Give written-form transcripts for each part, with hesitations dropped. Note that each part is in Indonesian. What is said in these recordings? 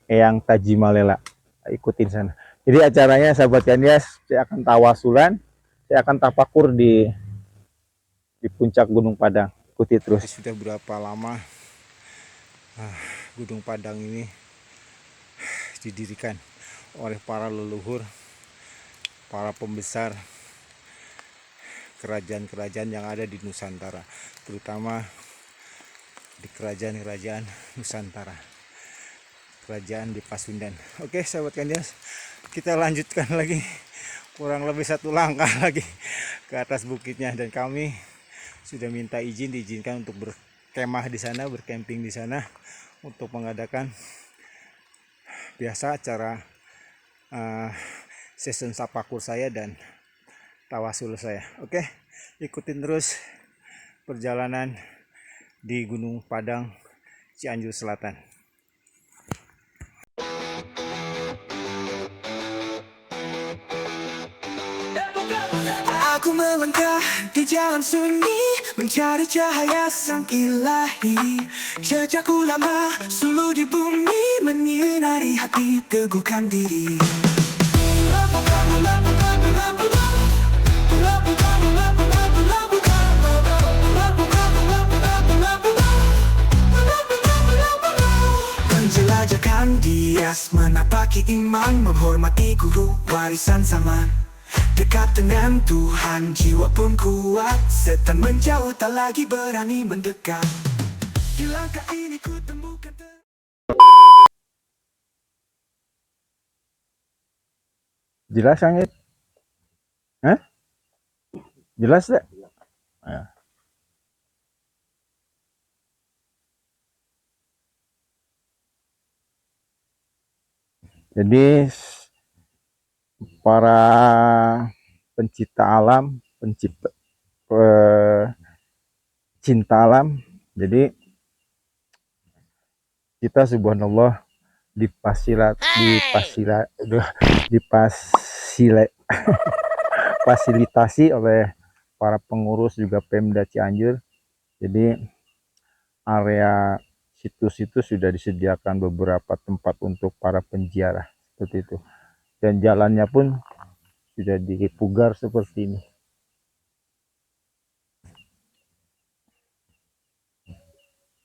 Eyang Tajimalela. Ikutin sana. Jadi acaranya sahabat Kandias, saya akan tawasulan, saya akan tapakur di puncak Gunung Padang. Ikuti terus. Sudah berapa lama Gunung Padang ini didirikan oleh para leluhur, para pembesar kerajaan-kerajaan yang ada di Nusantara, terutama di kerajaan-kerajaan Nusantara, kerajaan di Pasundan. Oke sahabat Kandias, kita lanjutkan lagi, kurang lebih 1 langkah lagi ke atas bukitnya, dan kami sudah minta izin, diizinkan untuk berkemah di sana, bercamping di sana, untuk mengadakan biasa acara session sapakur saya dan tawasul saya. Oke, ikutin terus perjalanan di Gunung Padang, Cianjur Selatan. Aku melangkah di jalan sunyi, mencari cahaya sang ilahi. Jejakku lama suluh di bumi, menyinari hati, teguhkan diri. Penjelajah Kandias, menapaki iman, menghormati guru, warisan zaman. Dekat dengan Tuhan, jiwa pun kuat. Setan menjauh, tak lagi berani mendekat. Di langkah ini ku temukan Jelas Angit? Hah? Jelas tak? Ya. Jadi para pencipta alam, cinta alam, jadi kita subhanallah difasilitasi oleh para pengurus juga Pemda Cianjur. Jadi area situs itu sudah disediakan beberapa tempat untuk para penziarah seperti itu, dan jalannya pun sudah dipugar seperti ini.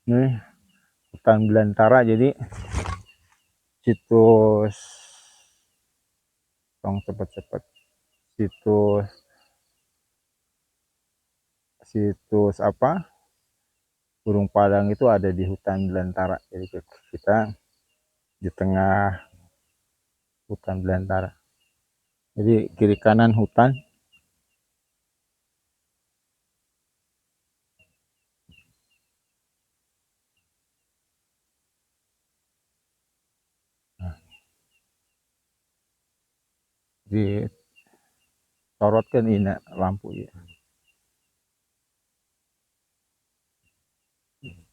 Ini hutan belantara, jadi situs cepat-cepat situs apa, Gunung Padang itu ada di hutan belantara. Jadi kita di tengah hutan belantara, jadi kiri kanan hutan. Disorotkan ini lampu ya,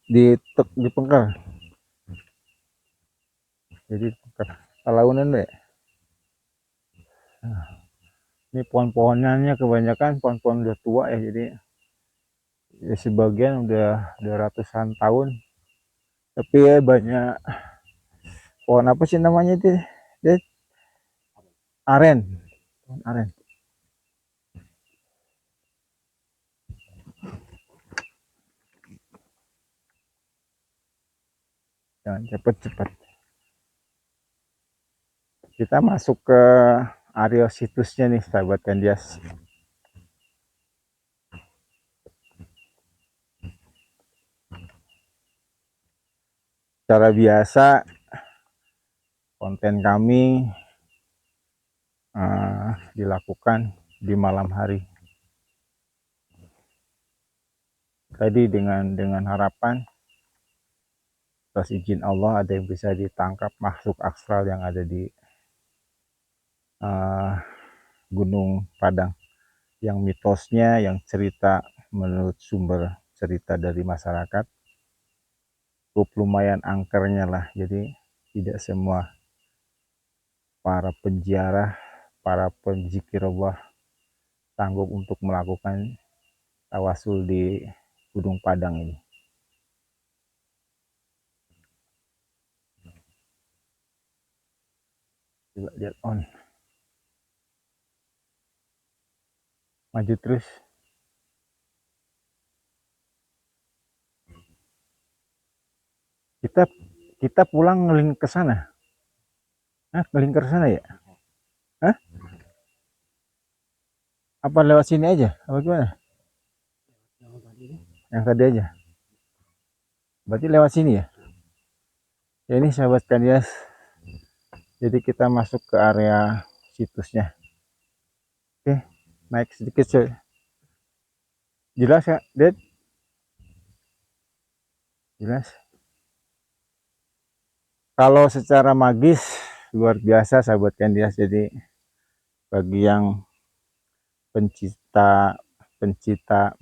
di pengkal, jadi kalaunan deh. Ini pohon-pohonannya kebanyakan pohon-pohon udah tua ya, jadi ya sebagian udah ratusan tahun, tapi ya banyak pohon apa sih namanya itu, aren, pohon aren. Jangan cepet-cepet, kita masuk ke area situsnya nih sahabat Kandias. Secara biasa konten kami dilakukan di malam hari. Tadi dengan harapan atas izin Allah ada yang bisa ditangkap makhluk astral yang ada di Gunung Padang, yang mitosnya, yang cerita menurut sumber cerita dari masyarakat cukup lumayan angkernya lah. Jadi tidak semua para penziarah, para penzikir Allah sanggup untuk melakukan tawasul di Gunung Padang ini. Coba lihat on. Maju terus. Kita pulang ngeling ke sana. Hah, ngeling ke sana ya? Hah? Apa lewat sini aja? Apa gimana? Yang tadi aja. Berarti lewat sini ya? Ya ini sahabat Kandias. Jadi kita masuk ke area situsnya. Oke, naik sedikit coy. Jelas ya, Ded? Jelas. Kalau secara magis luar biasa sahabat Kandias. Jadi bagi yang pencipta pencipta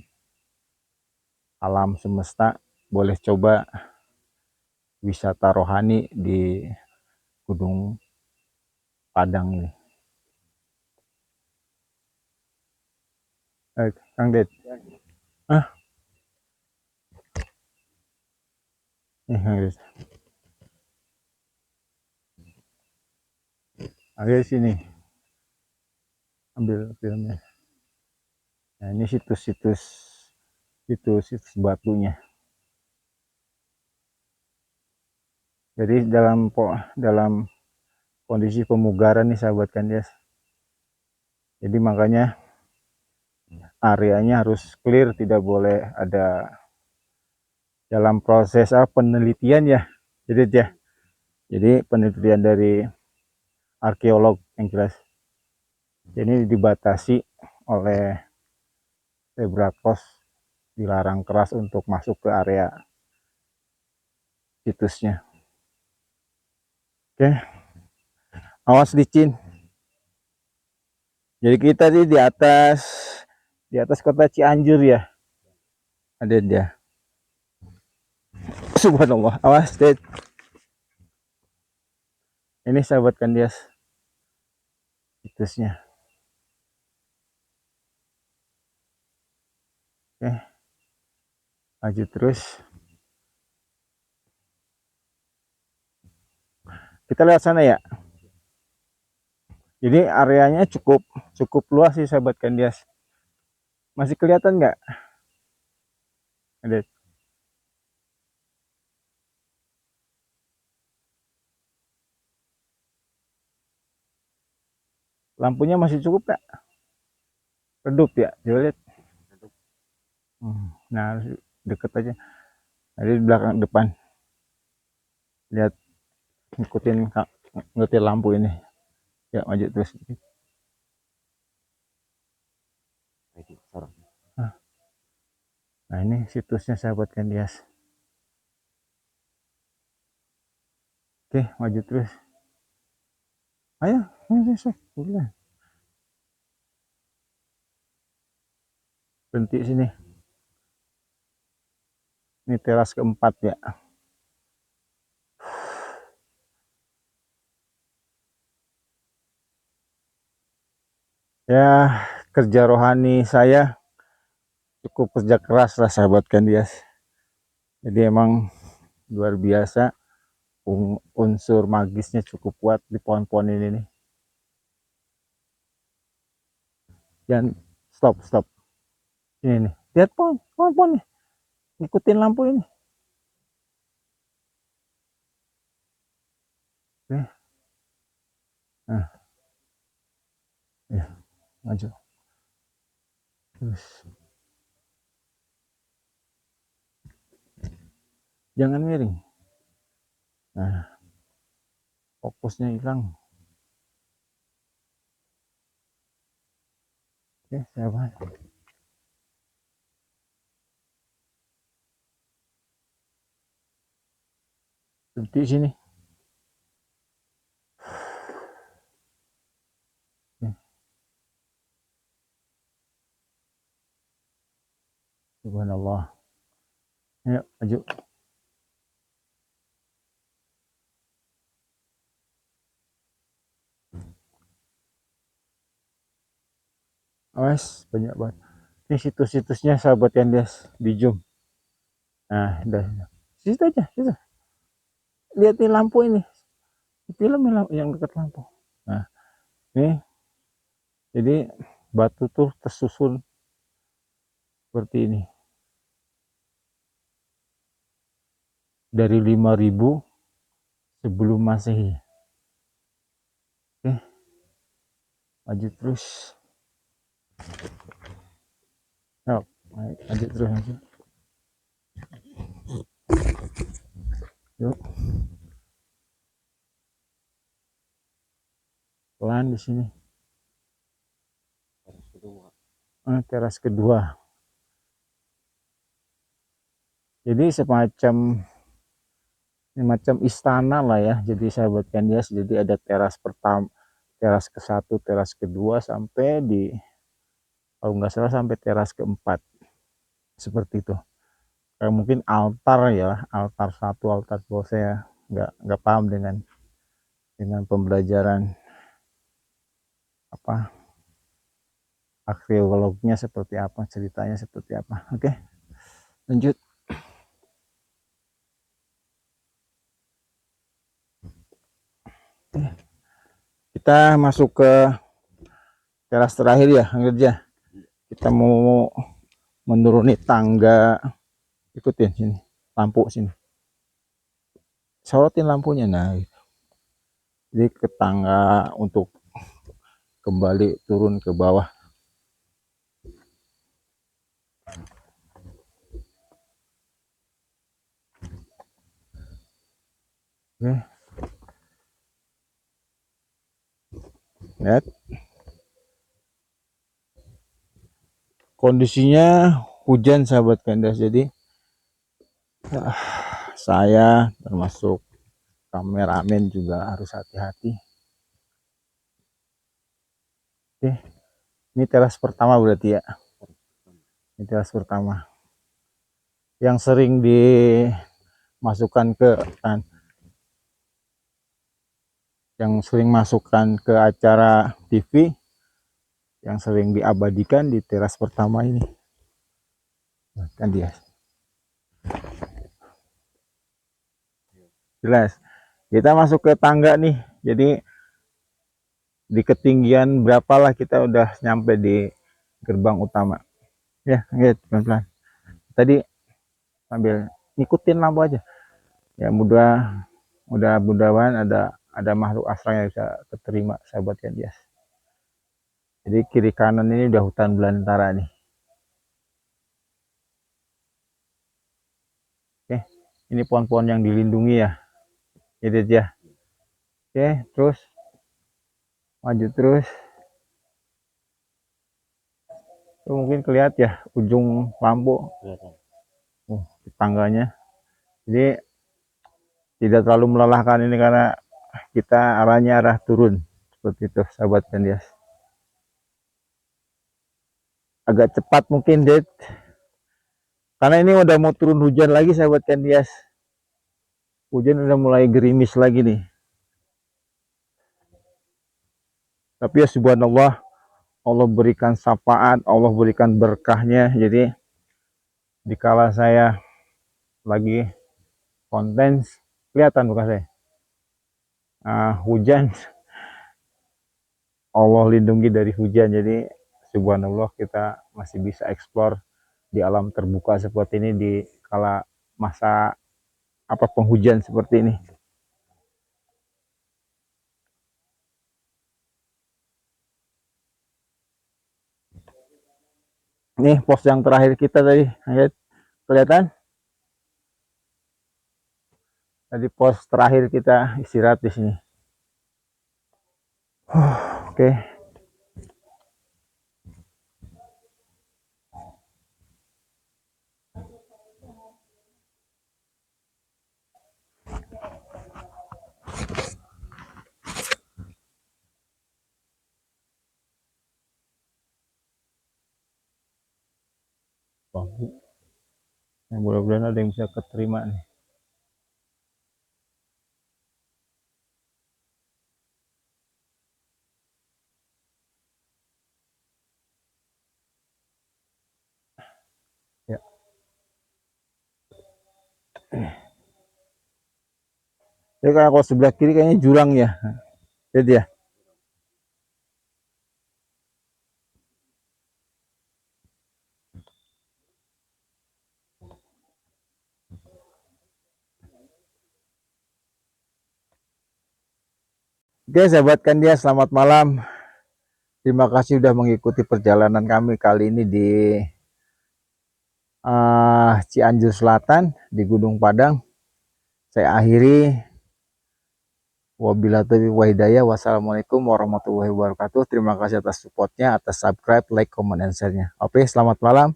alam semesta boleh coba wisata rohani di Gunung Padang ini. Kang Ded. Ah, Kang Ded. Ayo sini. Ambil filmnya. Nah, ini situs batunya. Jadi dalam kondisi pemugaran nih sahabat Kandias. Jadi makanya areanya harus clear, tidak boleh ada dalam proses penelitian ya. Jadi penelitian dari arkeolog yang jelas. Ini dibatasi oleh zebra cross, dilarang keras untuk masuk ke area situsnya. Oke, awas licin. Jadi kita di atas kota Cianjur ya. Ada dia. Subhanallah, awas Ded. Ini sahabat Kandias situsnya. Oke, maju terus. Kita lihat sana ya. Jadi areanya cukup luas sih sahabat Kandias. Masih kelihatan nggak? Ada. Lampunya masih cukup nggak? Redup ya, coba lihat. Nah, deket aja. Jadi di belakang depan. Lihat, ngikutin lampu ini. Ya, maju terus. Nah, ini situsnya sahabat Kandias. Oke, maju terus. Ayo, berhenti sini. Ini teras keempat ya. Ya, kerja rohani saya cukup kerja keras lah sahabat Kandias. Jadi emang luar biasa, unsur magisnya cukup kuat di pohon-pohon ini nih. Jangan stop. Ini nih, lihat pohon nih, ngikutin lampu ini. Oke. Nah, ya, maju terus. Jangan miring. Nah, fokusnya hilang. Oke, sahabat. Berhenti sini. Subhanallah. Ayo, maju. Awas, banyak banget. Ini situs-situsnya sahabat Kandias di zoom. Nah, udah. Situ aja, situ. Lihat nih lampu ini. Film yang dekat lampu. Nih, jadi batu tuh tersusun seperti ini. Dari 5000 sebelum Masehi. Oke, lanjut terus. Yuk, lanjut terus lanjut. Yuk. Pelan di sini. Teras kedua. Jadi semacam istana lah ya. Jadi sahabat Kandias, jadi ada teras pertama, teras ke-1, teras kedua, sampai di, kalau nggak salah sampai teras keempat, seperti itu. Kayak mungkin altar ya, altar 1, altar 2, saya nggak paham dengan pembelajaran apa arkeolognya seperti apa, ceritanya seperti apa. Oke, lanjut. Kita masuk ke teras terakhir ya, kerja. Kita mau menuruni tangga. Ikutin sini, lampu sini. Sorotin lampunya, nah. Jadi ke tangga untuk kembali turun ke bawah. Oke. Lihat. Kondisinya hujan sahabat Kandas, jadi saya termasuk kameramen juga harus hati-hati. Oke, ini teras pertama berarti ya. Ini teras pertama yang sering dimasukkan ke acara TV, yang sering diabadikan di teras pertama ini. Kan dia jelas. Kita masuk ke tangga nih, jadi di ketinggian berapa lah kita udah nyampe di gerbang utama ya. Lihat pelan-pelan tadi sambil ngikutin lampu aja ya. Mudah-mudahan ada makhluk astral yang bisa keterima sahabat Kandias. Jadi kiri kanan ini udah hutan belantara nih. Oke, ini pohon-pohon yang dilindungi ya, jadi ya. Oke, terus maju terus. Tuh, mungkin kelihatan ya ujung lampu tangganya. Jadi tidak terlalu melelahkan ini karena kita arahnya arah turun seperti itu sahabat Kandias. Agak cepat mungkin Ded, karena ini udah mau turun hujan lagi sahabat Kandias. Hujan udah mulai gerimis lagi nih. Tapi ya subhanallah, Allah berikan syafaat, Allah berikan berkahnya. Jadi dikala saya lagi konten, kelihatan bukan saya, hujan, Allah lindungi dari hujan. Jadi subhanallah, kita masih bisa eksplor di alam terbuka seperti ini di kala masa penghujan seperti ini. Nih pos yang terakhir kita tadi, kelihatan? Tadi pos terakhir kita istirahat di sini. Oke. Yang mudah-mudahan ada yang bisa keterima nih. Ya. Ya kalau sebelah kiri kayaknya jurang ya. Jadi ya. Oke, sahabat Kandia, selamat malam. Terima kasih sudah mengikuti perjalanan kami kali ini di Cianjur Selatan, di Gunung Padang. Saya akhiri. Wabillahi taufiq wa hidayah. Wassalamualaikum warahmatullahi wabarakatuh. Terima kasih atas supportnya, atas subscribe, like, comment, and share-nya. Oke, selamat malam.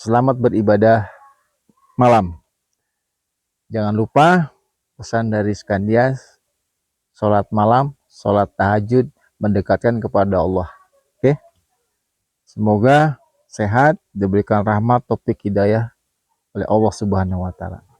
Selamat beribadah malam. Jangan lupa pesan dari Skandias, sholat malam, sholat tahajud, mendekatkan kepada Allah. Oke, semoga sehat, diberikan rahmat, taufik, hidayah oleh Allah Subhanahu wa Ta'ala.